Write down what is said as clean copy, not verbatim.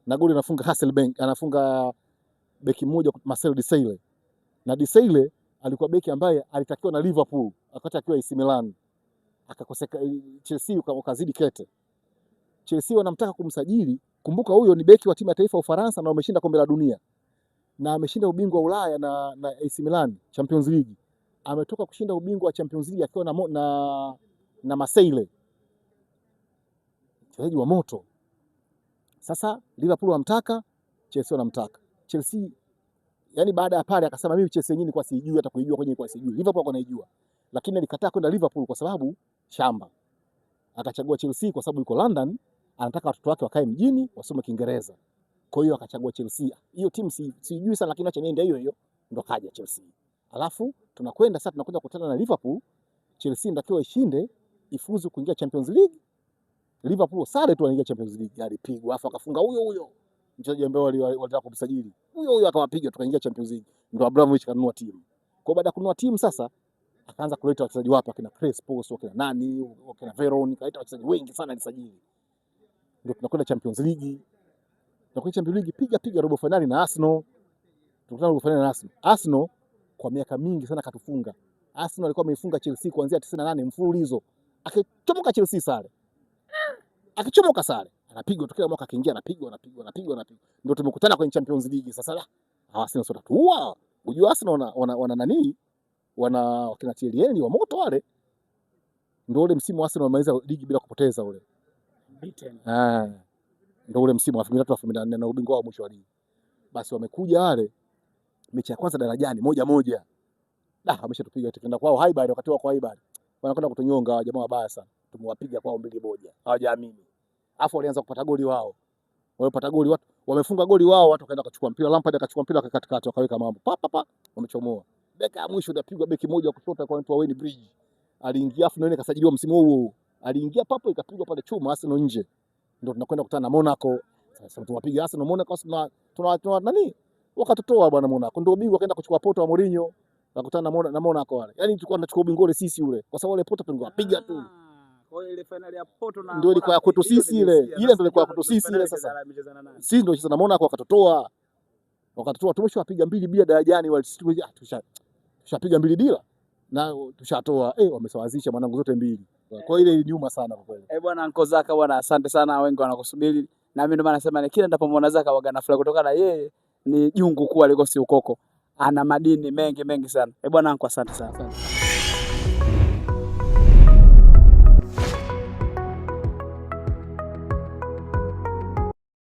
na goli anafunga Hasselbank, anafunga beki mmoja Marcel Desailly. Na Desailly alikuwa beki ambaye alitakiwa na Liverpool wakati akiwa AC Milan, akakoseka. Chelsea wakazidi kete. Chelsea wanamtaka kumsajili. Kumbuka huyo ni beki wa timu ya taifa ya Ufaransa na wameshinda kombe la dunia na ameshinda ubingwa wa Ulaya na AC Milan Champions League. Ametoka kushinda ubingwa wa Champions League akiwa na Marseille, mchezaji wa moto. Sasa Liverpool wanamtaka, Chelsea wanamtaka. Chelsea yani baada ya pale akasema mimi Chelsea yenyewe kwa sijui, hata kuijua kwenye kwa sijui. Liverpool kwa naijua. Lakini alikataa kwenda Liverpool kwa sababu shamba. Akachagua Chelsea kwa sababu yuko London, anataka watoto wake wakae mjini wasome Kiingereza. Kwa hiyo akachagua Chelsea. Hiyo timu sijui sana, lakini acha niende hiyo ndo kaja Chelsea. Alafu tunakwenda kukutana na Liverpool. Chelsea ndio ishinde ifuzu kuingia Champions League. Liverpool sare tu anaingia Champions League, alipigwa afa akafunga huyo mchezaji ambaye walitaka kumsajili. Huyo akawapiga tukaingia Champions League. Ndio Abramovich kanunua timu. Kwa baada ya kununua timu sasa akaanza kuleta wachezaji wapya kina Crespo, kina nani, kina Veron, kaita wachezaji wengi sana alisajili. Ndio tunakwenda Champions League. Na kwenye Champions League piga robo finali na Arsenal. Tukutana robo finali na Arsenal. Arsenal kwa miaka mingi sana katufunga. Arsenal alikuwa ameifunga Chelsea kuanzia 98 mfululizo. Akichomoka Chelsea sare. Akichomoka sare. Anapigwa kila mwaka akiingia anapigwa. Ndio tumekutana kwenye Champions League sasa la. Arsenal sio tatua. Unajua Arsenal wana nani? Wana wakina Thierry wa moto wale. Ndio ule msimu Arsenal wamaliza ligi bila kupoteza ule. Beaten. Ndio ule msimu wa 2003-2004 na ubingwa wa mwisho wa ligi. Basi wamekuja wale mechi ya kwanza darajani 1-1. Wameshatupiga tukaenda kwao Highbury, wakati wa kwa Highbury. Wanakwenda kutunyonga jamaa wabaya sana. Tumewapiga kwao 2-1. Hawajaamini. Afu walianza kupata goli wao. Walipata goli watu, wamefunga goli wao, watu kaenda kuchukua mpira, Lampard akachukua mpira katikati wakaweka mambo. Wamechomoa. Beka ya mwisho ndapigwa beki moja kushoto kwa Wayne Bridge. Aliingia afu ndio kasajiliwa msimu huo. Aliingia papo ikapigwa pale chuma Arsenal nje. Ndio tunakwenda kukutana na Monaco. Sasa tunapiga Arsenal Monaco tuna nani? Wakatotoa bwana Monaco. Ndio ubingwa kaenda kuchukua Porto wa Mourinho. Wakutana na Monaco wale. Yaani tulikuwa tunachukua ubingwa ule sisi ule. Kwa sababu ile Porto tungewapiga tu. Kwa hiyo ile finali ya Porto na ndio ilikuwa ya kwetu sisi ile. Ile ndio ilikuwa ya kwetu sisi ile sasa. Sisi ndio cheza na Monaco wakatotoa. Tumeshawapiga 2 bila darajani wale tushapiga 2 bila. Na tushatoa wamesawazisha mwanangu zote 2. Kwa ile nyuma sana kwa kweli. Bwana Anko Zaka bwana, asante sana, wengi wanakusubiri. Na mimi ndio maana nasema ni kila ninapomwona Zaka waga na furaha kutokana na yeye ni jungu kuwa aliko si ukoko. Ana madini mengi sana. Bwana Anko, asante sana.